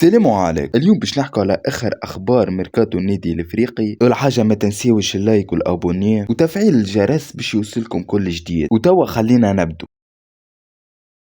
السلام عليكم. اليوم باش نحكوا على اخر اخبار ميركاتو النادي الافريقي. اول حاجه ما تنسيوش اللايك والابونيه وتفعيل الجرس باش يوصلكم كل جديد. وتوا خلينا نبدو.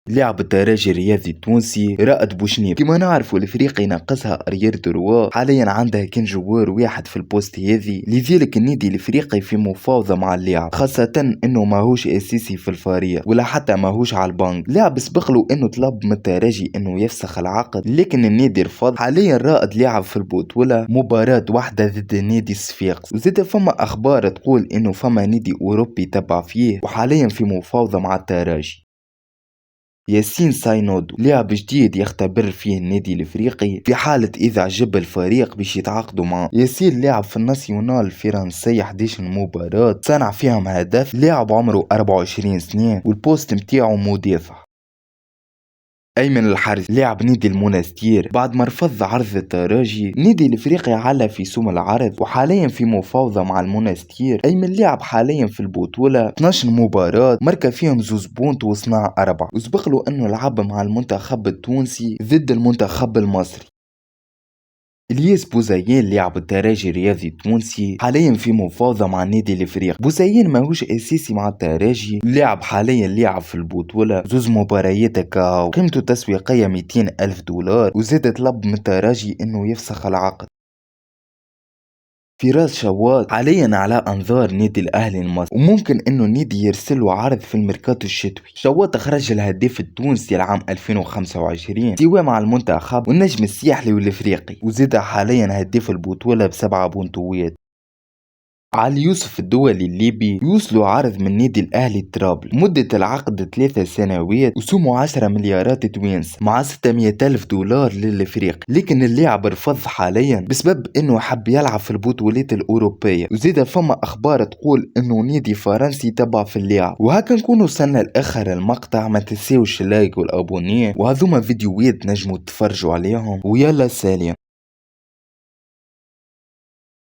لاعب الترجي الرياضي التونسي رائد بوشنيب، كما نعرفوا الافريقي ناقصها اريير دروا، حاليا عندها كان جوار واحد في البوست هذه، لذلك النادي الافريقي في مفاوضه مع اللاعب، خاصه انه ماهوش اساسي في الفريق ولا حتى ماهوش على البنك. لاعب سبق له انه طلب من الترجي انه يفسخ العقد لكن النادي رفض. حاليا رائد لاعب في البطوله مباراه واحده ضد نادي الصفاقس، وزيد فما اخبار تقول انه فما نادي اوروبي تبع فيه وحاليا في مفاوضه مع الترجي. ياسين ساينودو لاعب جديد يختبر فيه النادي الافريقي في حالة اذا عجب الفريق باش يتعاقدوا معه. ياسين لاعب في الناسيونال الفرنسي 11 مباراة صنع فيهم هدف، لاعب عمره 24 سنة والبوست متاعو مدافع. ايمن الحارث لاعب نادي المنستير بعد ما رفض عرض الترجي، نادي الافريقي على في سوم العرض وحاليا في مفاوضة مع المنستير. ايمن لاعب حاليا في البطولة 12 مباراة مركا فيهم زوز بونت وصنع 4، وسبق له انه لعب مع المنتخب التونسي ضد المنتخب المصري. الياس بوزيان لاعب الترجي الرياضي التونسي حاليا في مفاوضة مع النادي الافريقي. بوزيان ماهوش اساسي مع الترجي، لاعب حاليا لاعب في البطولة زوز مباريات كاو، قيمته التسويقية 200 ألف دولار، وزاد طلب من الترجي انه يفسخ العقد. فراس شواط حاليا على انظار نادي الاهلي المصري، وممكن انه النادي يرسله عرض في الميركاتو الشتوي. شواط خرج الهداف التونسي العام 2025 سوا مع المنتخب والنجم الساحلي والافريقي، وزاد حاليا هداف البطولة ب7 بونتوات. علي يوسف الدولي الليبي يوصلوا عرض من نادي الاهلي طرابل، مدة العقد 3 سنوات وسومه 10 مليارات توينس مع 600 ألف دولار للافريقي، لكن اللاعب رفض حاليا بسبب انه حب يلعب في البطولات الاوروبية. وزيدا فما اخبار تقول انه نادي فرنسي تبع في اللاعب. وهكا نكون وصلنا لاخر المقطع، ما تنسيوش اللايك والابونيه، وهذوما فيديوهات نجموا تفرجوا عليهم، ويلا سلام.